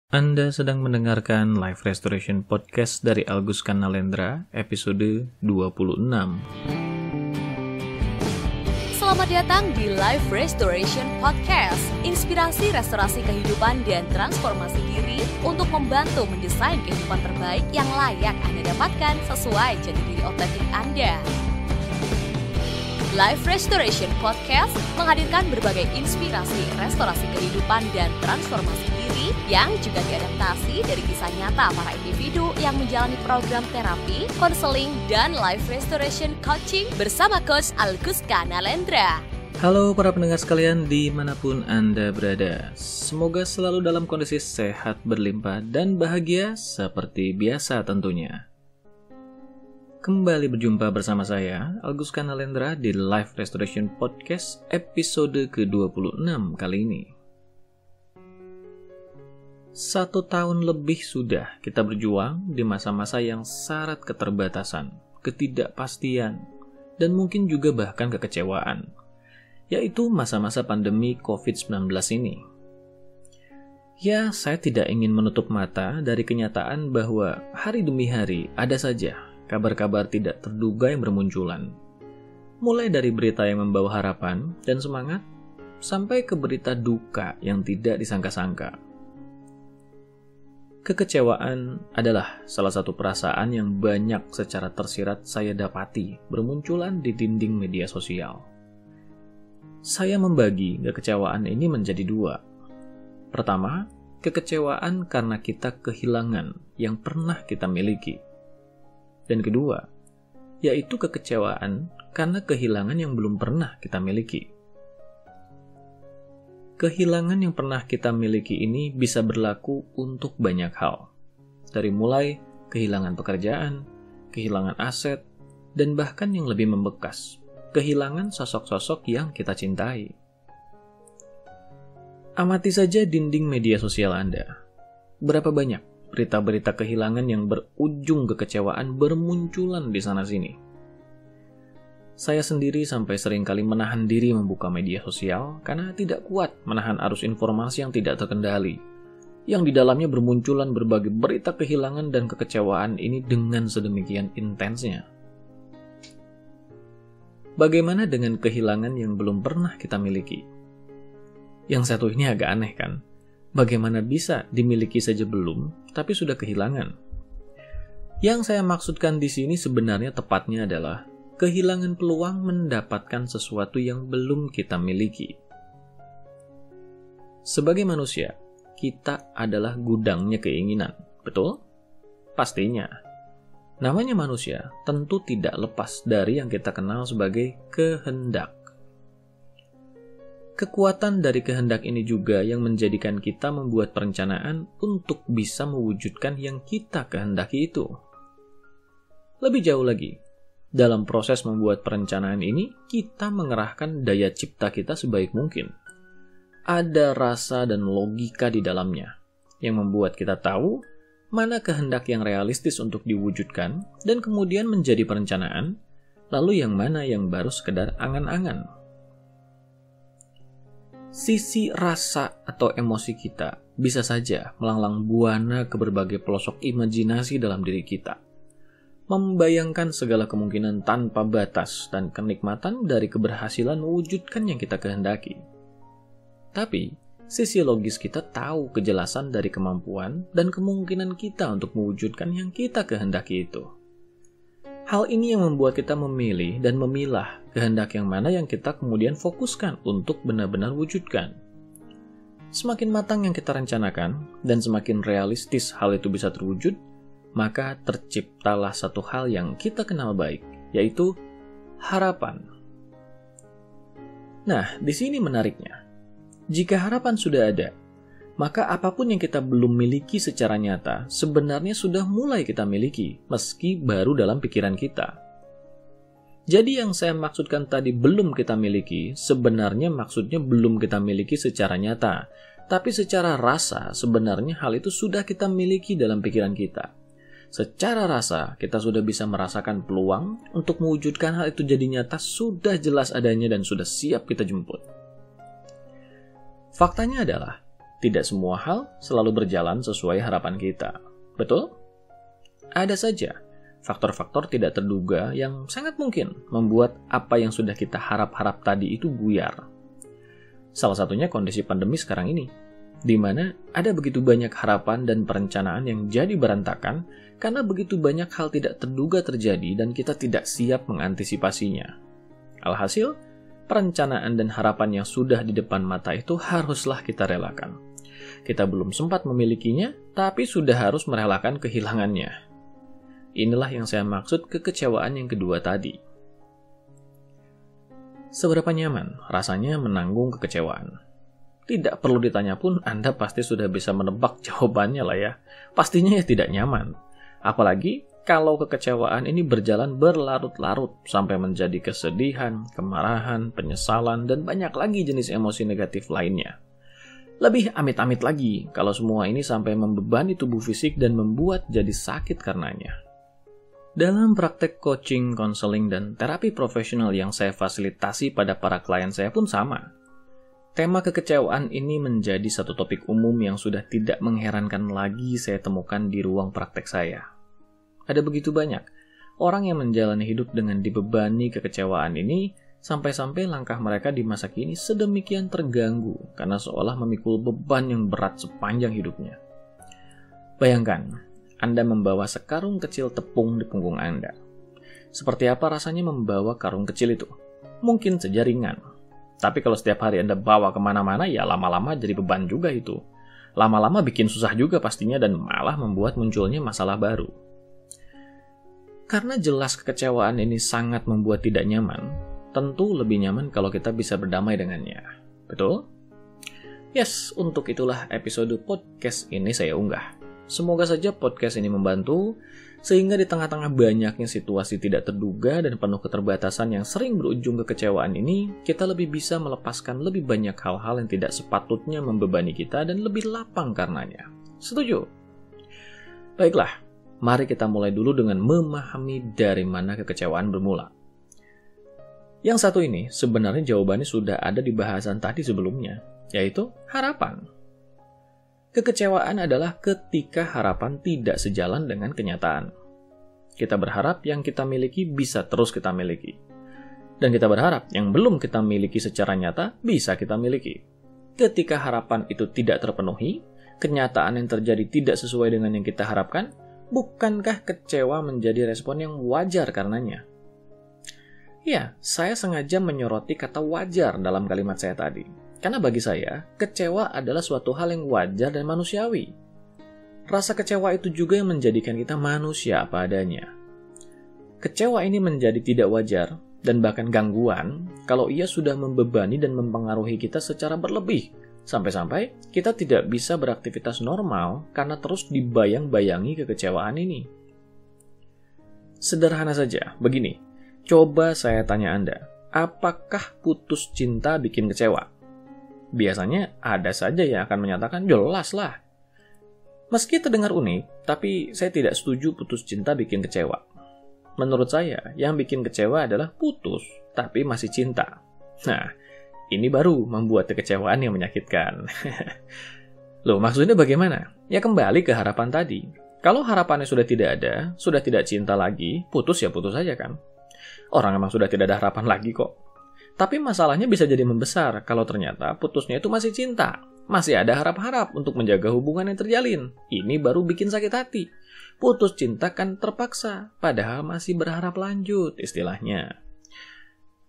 Anda sedang mendengarkan Life Restoration Podcast dari Auguskan Nalendra, episode 26. Selamat datang di Life Restoration Podcast, inspirasi restorasi kehidupan dan transformasi diri untuk membantu mendesain kehidupan terbaik yang layak Anda dapatkan sesuai jati diri otentik Anda. Life Restoration Podcast menghadirkan berbagai inspirasi restorasi kehidupan dan transformasi diri yang juga diadaptasi dari kisah nyata para individu yang menjalani program terapi, konseling, dan life restoration coaching bersama Coach Auguskan Nalendra. Halo para pendengar sekalian dimanapun Anda berada. Semoga selalu dalam kondisi sehat, berlimpah, dan bahagia seperti biasa tentunya. Kembali berjumpa bersama saya, Auguskan Nalendra di Life Restoration Podcast episode ke-26 kali ini. 1 tahun lebih sudah kita berjuang di masa-masa yang syarat keterbatasan, ketidakpastian, dan mungkin juga bahkan kekecewaan, yaitu masa-masa pandemi COVID-19 ini. Ya, saya tidak ingin menutup mata dari kenyataan bahwa hari demi hari ada saja kabar-kabar tidak terduga yang bermunculan. Mulai dari berita yang membawa harapan dan semangat, sampai ke berita duka yang tidak disangka-sangka. Kekecewaan adalah salah satu perasaan yang banyak secara tersirat saya dapati bermunculan di dinding media sosial. Saya membagi kekecewaan ini menjadi 2. Pertama, kekecewaan karena kita kehilangan yang pernah kita miliki. Dan kedua, yaitu kekecewaan karena kehilangan yang belum pernah kita miliki. Kehilangan yang pernah kita miliki ini bisa berlaku untuk banyak hal. Dari mulai kehilangan pekerjaan, kehilangan aset, dan bahkan yang lebih membekas, kehilangan sosok-sosok yang kita cintai. Amati saja dinding media sosial Anda. Berapa banyak berita-berita kehilangan yang berujung kekecewaan bermunculan di sana-sini. Saya sendiri sampai seringkali menahan diri membuka media sosial karena tidak kuat menahan arus informasi yang tidak terkendali, yang di dalamnya bermunculan berbagai berita kehilangan dan kekecewaan ini dengan sedemikian intensnya. Bagaimana dengan kehilangan yang belum pernah kita miliki? Yang satu ini agak aneh kan? Bagaimana bisa dimiliki saja belum, tapi sudah kehilangan? Yang saya maksudkan di sini sebenarnya tepatnya adalah kehilangan peluang mendapatkan sesuatu yang belum kita miliki. Sebagai manusia, kita adalah gudangnya keinginan, betul? Pastinya. Namanya manusia tentu tidak lepas dari yang kita kenal sebagai kehendak. Kekuatan dari kehendak ini juga yang menjadikan kita membuat perencanaan untuk bisa mewujudkan yang kita kehendaki itu. Lebih jauh lagi, dalam proses membuat perencanaan ini, kita mengerahkan daya cipta kita sebaik mungkin. Ada rasa dan logika di dalamnya, yang membuat kita tahu mana kehendak yang realistis untuk diwujudkan dan kemudian menjadi perencanaan, lalu yang mana yang baru sekedar angan-angan. Sisi rasa atau emosi kita bisa saja melanglang buana ke berbagai pelosok imajinasi dalam diri kita, membayangkan segala kemungkinan tanpa batas dan kenikmatan dari keberhasilan mewujudkan yang kita kehendaki. Tapi, sisi logis kita tahu kejelasan dari kemampuan dan kemungkinan kita untuk mewujudkan yang kita kehendaki itu. Hal ini yang membuat kita memilih dan memilah kehendak yang mana yang kita kemudian fokuskan untuk benar-benar wujudkan. Semakin matang yang kita rencanakan dan semakin realistis hal itu bisa terwujud, maka terciptalah satu hal yang kita kenal baik, yaitu harapan. Nah, di sini menariknya. Jika harapan sudah ada, maka apapun yang kita belum miliki secara nyata sebenarnya sudah mulai kita miliki, meski baru dalam pikiran kita. Jadi yang saya maksudkan tadi belum kita miliki, sebenarnya maksudnya belum kita miliki secara nyata, tapi secara rasa sebenarnya hal itu sudah kita miliki dalam pikiran kita. Secara rasa kita sudah bisa merasakan peluang untuk mewujudkan hal itu jadi nyata sudah jelas adanya dan sudah siap kita jemput. Faktanya adalah, tidak semua hal selalu berjalan sesuai harapan kita. Betul? Ada saja faktor-faktor tidak terduga yang sangat mungkin membuat apa yang sudah kita harap-harap tadi itu buyar. Salah satunya kondisi pandemi sekarang ini, di mana ada begitu banyak harapan dan perencanaan yang jadi berantakan karena begitu banyak hal tidak terduga terjadi dan kita tidak siap mengantisipasinya. Alhasil, perencanaan dan harapan yang sudah di depan mata itu haruslah kita relakan. Kita belum sempat memilikinya, tapi sudah harus merelakan kehilangannya. Inilah yang saya maksud kekecewaan yang kedua tadi. Seberapa nyaman rasanya menanggung kekecewaan? Tidak perlu ditanya pun, Anda pasti sudah bisa menebak jawabannya lah ya. Pastinya ya tidak nyaman. Apalagi kalau kekecewaan ini berjalan berlarut-larut sampai menjadi kesedihan, kemarahan, penyesalan, dan banyak lagi jenis emosi negatif lainnya. Lebih amit-amit lagi kalau semua ini sampai membebani tubuh fisik dan membuat jadi sakit karenanya. Dalam praktek coaching, konseling, dan terapi profesional yang saya fasilitasi pada para klien saya pun sama. Tema kekecewaan ini menjadi satu topik umum yang sudah tidak mengherankan lagi saya temukan di ruang praktek saya. Ada begitu banyak orang yang menjalani hidup dengan dibebani kekecewaan ini, sampai-sampai langkah mereka di masa kini sedemikian terganggu karena seolah memikul beban yang berat sepanjang hidupnya. Bayangkan, Anda membawa sekarung kecil tepung di punggung Anda. Seperti apa rasanya membawa karung kecil itu? Mungkin saja ringan. Tapi kalau setiap hari Anda bawa kemana-mana, ya lama-lama jadi beban juga itu. Lama-lama bikin susah juga pastinya dan malah membuat munculnya masalah baru. Karena jelas kekecewaan ini sangat membuat tidak nyaman, tentu lebih nyaman kalau kita bisa berdamai dengannya. Betul? Yes, untuk itulah episode podcast ini saya unggah. Semoga saja podcast ini membantu, sehingga di tengah-tengah banyaknya situasi tidak terduga dan penuh keterbatasan yang sering berujung kekecewaan ini, kita lebih bisa melepaskan lebih banyak hal-hal yang tidak sepatutnya membebani kita dan lebih lapang karenanya. Setuju? Baiklah, mari kita mulai dulu dengan memahami dari mana kekecewaan bermula. Yang satu ini sebenarnya jawabannya sudah ada di bahasan tadi sebelumnya, yaitu harapan. Kekecewaan adalah ketika harapan tidak sejalan dengan kenyataan. Kita berharap yang kita miliki bisa terus kita miliki. Dan kita berharap yang belum kita miliki secara nyata bisa kita miliki. Ketika harapan itu tidak terpenuhi, kenyataan yang terjadi tidak sesuai dengan yang kita harapkan, bukankah kecewa menjadi respon yang wajar karenanya? Ya, saya sengaja menyoroti kata wajar dalam kalimat saya tadi. Karena bagi saya, kecewa adalah suatu hal yang wajar dan manusiawi. Rasa kecewa itu juga yang menjadikan kita manusia apa adanya. Kecewa ini menjadi tidak wajar dan bahkan gangguan kalau ia sudah membebani dan mempengaruhi kita secara berlebih, sampai-sampai kita tidak bisa beraktivitas normal karena terus dibayang-bayangi kekecewaan ini. Sederhana saja, begini. Coba saya tanya Anda, apakah putus cinta bikin kecewa? Biasanya ada saja yang akan menyatakan jelas lah. Meski terdengar unik, tapi saya tidak setuju putus cinta bikin kecewa. Menurut saya, yang bikin kecewa adalah putus, tapi masih cinta. Nah, ini baru membuat kekecewaan yang menyakitkan. Loh, maksudnya bagaimana? Ya kembali ke harapan tadi. Kalau harapannya sudah tidak ada, sudah tidak cinta lagi, putus ya putus saja kan. Orang emang sudah tidak ada harapan lagi kok. Tapi masalahnya bisa jadi membesar kalau ternyata putusnya itu masih cinta. Masih ada harap-harap untuk menjaga hubungan yang terjalin. Ini baru bikin sakit hati. Putus cinta kan terpaksa, padahal masih berharap lanjut istilahnya.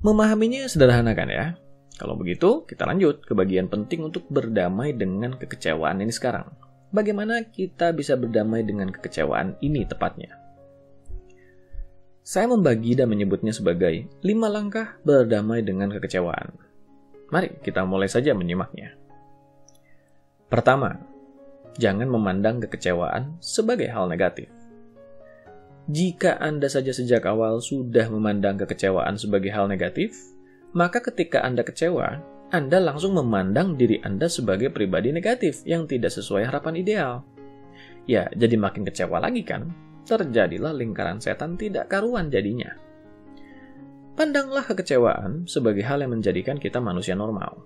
Memahaminya sederhana kan ya? Kalau begitu, kita lanjut ke bagian penting untuk berdamai dengan kekecewaan ini sekarang. Bagaimana kita bisa berdamai dengan kekecewaan ini tepatnya? Saya membagi dan menyebutnya sebagai 5 langkah berdamai dengan kekecewaan. Mari kita mulai saja menyimaknya. Pertama, jangan memandang kekecewaan sebagai hal negatif. Jika Anda saja sejak awal sudah memandang kekecewaan sebagai hal negatif, maka ketika Anda kecewa, Anda langsung memandang diri Anda sebagai pribadi negatif yang tidak sesuai harapan ideal. Ya, jadi makin kecewa lagi kan? Terjadilah lingkaran setan tidak karuan jadinya. Pandanglah kekecewaan sebagai hal yang menjadikan kita manusia normal.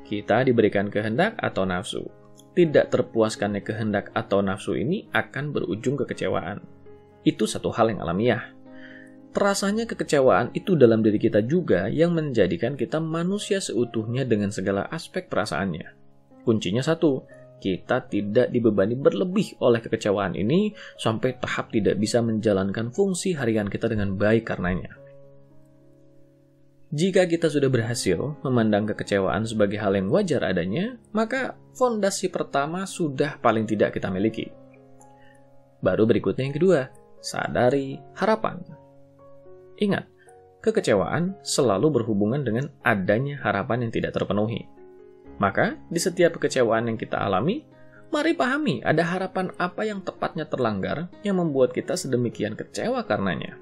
kita diberikan kehendak atau nafsu. Tidak terpuaskannya kehendak atau nafsu ini akan berujung kekecewaan. Itu satu hal yang alamiah. Terasanya kekecewaan itu dalam diri kita juga yang menjadikan kita manusia seutuhnya dengan segala aspek perasaannya. Kuncinya satu, kita tidak dibebani berlebih oleh kekecewaan ini sampai tahap tidak bisa menjalankan fungsi harian kita dengan baik karenanya. Jika kita sudah berhasil memandang kekecewaan sebagai hal yang wajar adanya, maka fondasi pertama sudah paling tidak kita miliki. Baru berikutnya yang kedua, sadari harapan. Ingat, kekecewaan selalu berhubungan dengan adanya harapan yang tidak terpenuhi. Maka, di setiap kekecewaan yang kita alami, mari pahami ada harapan apa yang tepatnya terlanggar yang membuat kita sedemikian kecewa karenanya.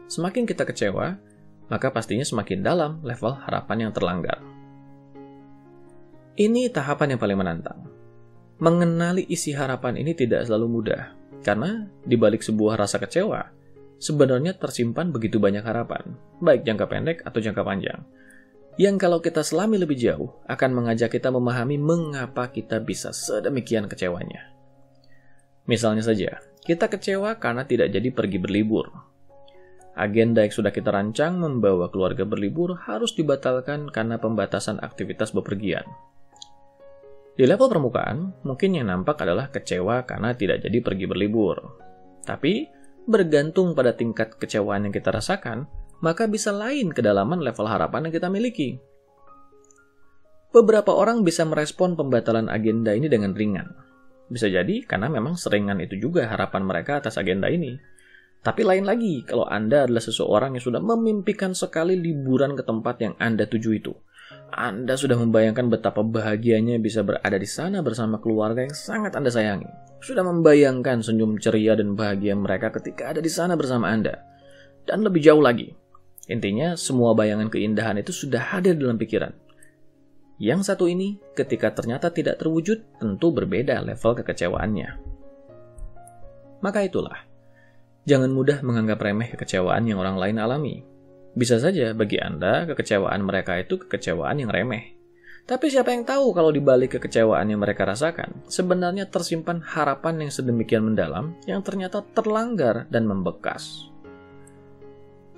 Semakin kita kecewa, maka pastinya semakin dalam level harapan yang terlanggar. Ini tahapan yang paling menantang. Mengenali isi harapan ini tidak selalu mudah, karena di balik sebuah rasa kecewa, sebenarnya tersimpan begitu banyak harapan, baik jangka pendek atau jangka panjang, yang kalau kita selami lebih jauh, akan mengajak kita memahami mengapa kita bisa sedemikian kecewanya. Misalnya saja, kita kecewa karena tidak jadi pergi berlibur. Agenda yang sudah kita rancang membawa keluarga berlibur harus dibatalkan karena pembatasan aktivitas bepergian. Di level permukaan, mungkin yang nampak adalah kecewa karena tidak jadi pergi berlibur. Tapi, bergantung pada tingkat kecewaan yang kita rasakan, maka bisa lain kedalaman level harapan yang kita miliki. Beberapa orang bisa merespon pembatalan agenda ini dengan ringan. Bisa jadi karena memang seringan itu juga harapan mereka atas agenda ini. Tapi lain lagi kalau Anda adalah seseorang yang sudah memimpikan sekali liburan ke tempat yang Anda tuju itu. Anda sudah membayangkan betapa bahagianya bisa berada di sana bersama keluarga yang sangat Anda sayangi. Sudah membayangkan senyum ceria dan bahagia mereka ketika ada di sana bersama Anda. Dan lebih jauh lagi, intinya semua bayangan keindahan itu sudah hadir dalam pikiran. Yang satu ini ketika ternyata tidak terwujud tentu berbeda level kekecewaannya. Maka itulah, jangan mudah menganggap remeh kekecewaan yang orang lain alami. Bisa saja bagi Anda kekecewaan mereka itu kekecewaan yang remeh. Tapi siapa yang tahu kalau di balik kekecewaan yang mereka rasakan, sebenarnya tersimpan harapan yang sedemikian mendalam yang ternyata terlanggar dan membekas.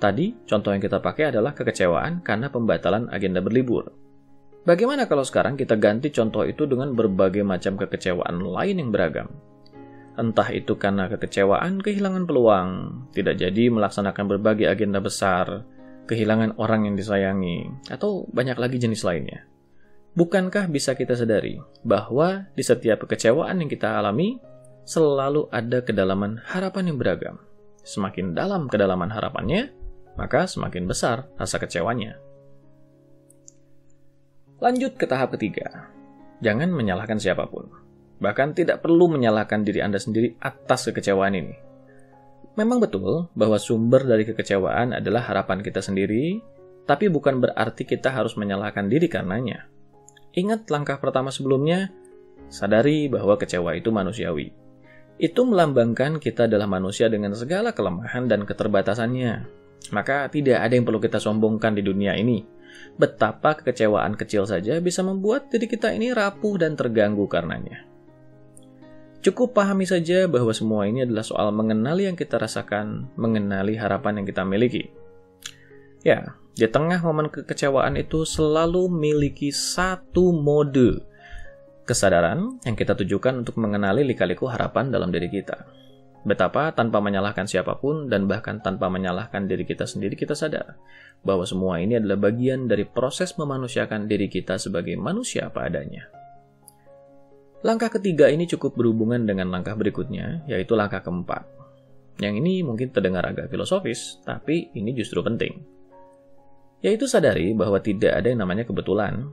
Tadi, contoh yang kita pakai adalah kekecewaan karena pembatalan agenda berlibur. Bagaimana kalau sekarang kita ganti contoh itu dengan berbagai macam kekecewaan lain yang beragam? Entah itu karena kekecewaan, kehilangan peluang, tidak jadi melaksanakan berbagai agenda besar, kehilangan orang yang disayangi, atau banyak lagi jenis lainnya. Bukankah bisa kita sadari bahwa di setiap kekecewaan yang kita alami, selalu ada kedalaman harapan yang beragam. Semakin dalam kedalaman harapannya, maka semakin besar rasa kecewanya. Lanjut ke tahap ketiga. Jangan menyalahkan siapapun. Bahkan tidak perlu menyalahkan diri Anda sendiri atas kekecewaan ini. Memang betul bahwa sumber dari kekecewaan adalah harapan kita sendiri, tapi bukan berarti kita harus menyalahkan diri karenanya. Ingat langkah pertama sebelumnya, sadari bahwa kecewa itu manusiawi. Itu melambangkan kita adalah manusia dengan segala kelemahan dan keterbatasannya. Maka tidak ada yang perlu kita sombongkan di dunia ini. Betapa kekecewaan kecil saja bisa membuat diri kita ini rapuh dan terganggu karenanya. Cukup pahami saja bahwa semua ini adalah soal mengenali yang kita rasakan, mengenali harapan yang kita miliki. Ya, di tengah momen kekecewaan itu selalu memiliki satu mode kesadaran yang kita tujukan untuk mengenali lika-liku harapan dalam diri kita. Betapa tanpa menyalahkan siapapun dan bahkan tanpa menyalahkan diri kita sendiri, kita sadar bahwa semua ini adalah bagian dari proses memanusiakan diri kita sebagai manusia apa adanya. Langkah ketiga ini cukup berhubungan dengan langkah berikutnya, yaitu langkah keempat. Yang ini mungkin terdengar agak filosofis, tapi ini justru penting. Yaitu sadari bahwa tidak ada yang namanya kebetulan.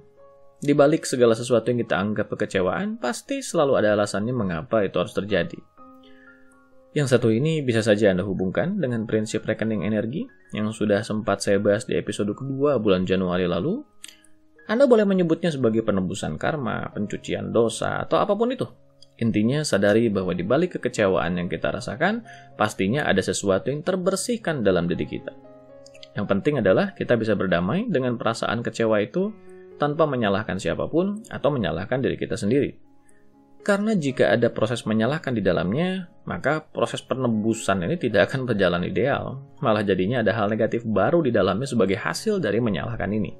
Di balik segala sesuatu yang kita anggap kekecewaan, pasti selalu ada alasannya mengapa itu harus terjadi. Yang satu ini bisa saja Anda hubungkan dengan prinsip rekening energi yang sudah sempat saya bahas di episode kedua bulan Januari lalu. Anda boleh menyebutnya sebagai penebusan karma, pencucian dosa, atau apapun itu. Intinya sadari bahwa di balik kekecewaan yang kita rasakan, pastinya ada sesuatu yang terbersihkan dalam diri kita. Yang penting adalah kita bisa berdamai dengan perasaan kecewa itu tanpa menyalahkan siapapun atau menyalahkan diri kita sendiri. Karena jika ada proses menyalahkan di dalamnya, maka proses penebusan ini tidak akan berjalan ideal. Malah jadinya ada hal negatif baru di dalamnya sebagai hasil dari menyalahkan ini.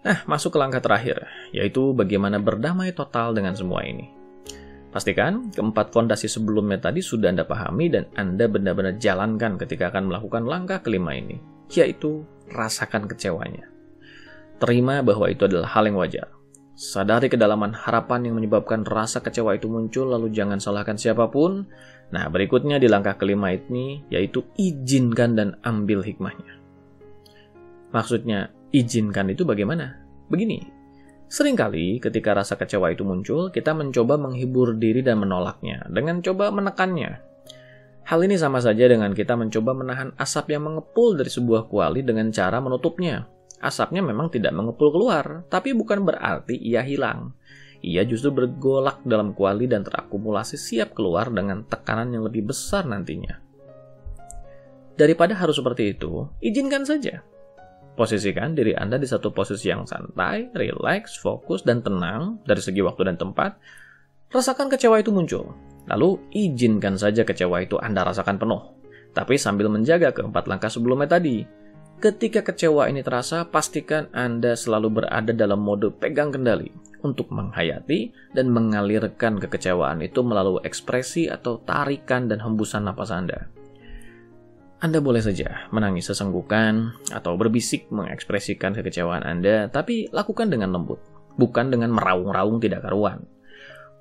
Nah, masuk ke langkah terakhir, yaitu bagaimana berdamai total dengan semua ini. Pastikan keempat fondasi sebelumnya tadi sudah Anda pahami dan Anda benar-benar jalankan ketika akan melakukan langkah kelima ini, yaitu rasakan kecewanya. Terima bahwa itu adalah hal yang wajar. Sadari kedalaman harapan yang menyebabkan rasa kecewa itu muncul, lalu jangan salahkan siapapun. Nah, berikutnya di langkah kelima ini, yaitu izinkan dan ambil hikmahnya. Maksudnya, izinkan itu bagaimana? Begini, seringkali ketika rasa kecewa itu muncul, kita mencoba menghibur diri dan menolaknya, dengan coba menekannya. Hal ini sama saja dengan kita mencoba menahan asap yang mengepul dari sebuah kuali dengan cara menutupnya. Asapnya memang tidak mengepul keluar, tapi bukan berarti ia hilang. Ia justru bergolak dalam kuali dan terakumulasi siap keluar dengan tekanan yang lebih besar nantinya. Daripada harus seperti itu, izinkan saja. Posisikan diri Anda di satu posisi yang santai, rileks, fokus, dan tenang dari segi waktu dan tempat. Rasakan kecewa itu muncul. Lalu, izinkan saja kecewa itu Anda rasakan penuh. Tapi sambil menjaga keempat langkah sebelumnya tadi. Ketika kecewa ini terasa, pastikan Anda selalu berada dalam mode pegang kendali untuk menghayati dan mengalirkan kekecewaan itu melalui ekspresi atau tarikan dan hembusan napas Anda. Anda boleh saja menangis sesenggukan atau berbisik mengekspresikan kekecewaan Anda, tapi lakukan dengan lembut, bukan dengan meraung-raung tidak karuan.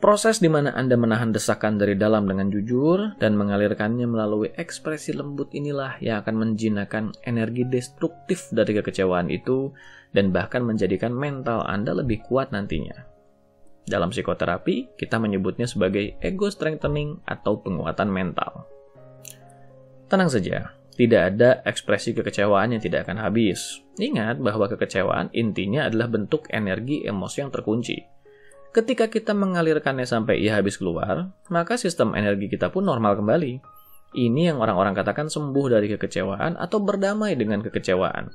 Proses di mana Anda menahan desakan dari dalam dengan jujur dan mengalirkannya melalui ekspresi lembut inilah yang akan menjinakkan energi destruktif dari kekecewaan itu dan bahkan menjadikan mental Anda lebih kuat nantinya. Dalam psikoterapi, kita menyebutnya sebagai ego strengthening atau penguatan mental. Tenang saja, tidak ada ekspresi kekecewaan yang tidak akan habis. Ingat bahwa kekecewaan intinya adalah bentuk energi emosi yang terkunci. Ketika kita mengalirkannya sampai ia habis keluar, maka sistem energi kita pun normal kembali. Ini yang orang-orang katakan sembuh dari kekecewaan atau berdamai dengan kekecewaan.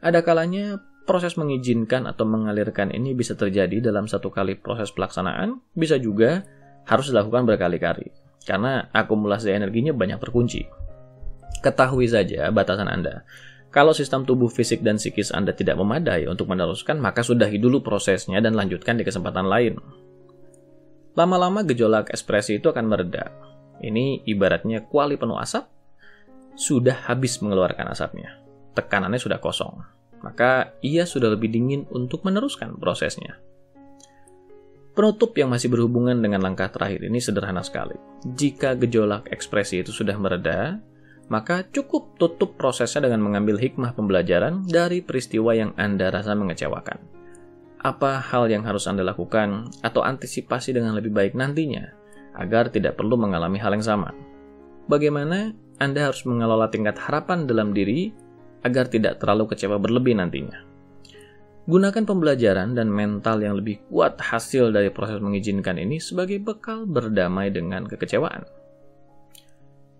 Ada kalanya proses mengizinkan atau mengalirkan ini bisa terjadi dalam satu kali proses pelaksanaan, bisa juga harus dilakukan berkali-kali, karena akumulasi energinya banyak terkunci. Ketahui saja batasan Anda. Kalau sistem tubuh fisik dan psikis Anda tidak memadai untuk meneruskan, maka sudahi dulu prosesnya dan lanjutkan di kesempatan lain. Lama-lama gejolak ekspresi itu akan mereda. Ini ibaratnya kuali penuh asap, sudah habis mengeluarkan asapnya. Tekanannya sudah kosong. Maka ia sudah lebih dingin untuk meneruskan prosesnya. Penutup yang masih berhubungan dengan langkah terakhir ini sederhana sekali. Jika gejolak ekspresi itu sudah mereda, maka cukup tutup prosesnya dengan mengambil hikmah pembelajaran dari peristiwa yang Anda rasa mengecewakan. Apa hal yang harus Anda lakukan atau antisipasi dengan lebih baik nantinya agar tidak perlu mengalami hal yang sama? Bagaimana Anda harus mengelola tingkat harapan dalam diri agar tidak terlalu kecewa berlebih nantinya? Gunakan pembelajaran dan mental yang lebih kuat hasil dari proses mengizinkan ini sebagai bekal berdamai dengan kekecewaan.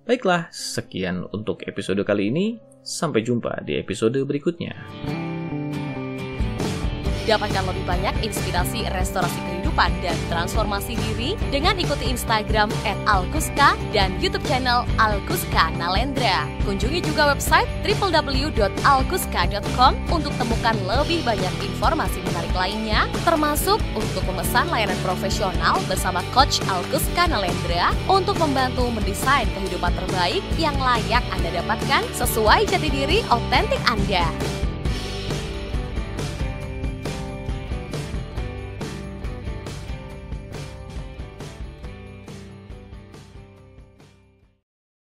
Baiklah, sekian untuk episode kali ini. Sampai jumpa di episode berikutnya. Dapatkan lebih banyak inspirasi restorasi kehidupan dan transformasi diri dengan ikuti Instagram @alkuska dan YouTube channel Alkuska Nalendra. Kunjungi juga website www.alkuska.com untuk temukan lebih banyak informasi menarik lainnya, termasuk untuk memesan layanan profesional bersama Coach Alkuska Nalendra untuk membantu mendesain kehidupan terbaik yang layak Anda dapatkan sesuai jati diri otentik Anda.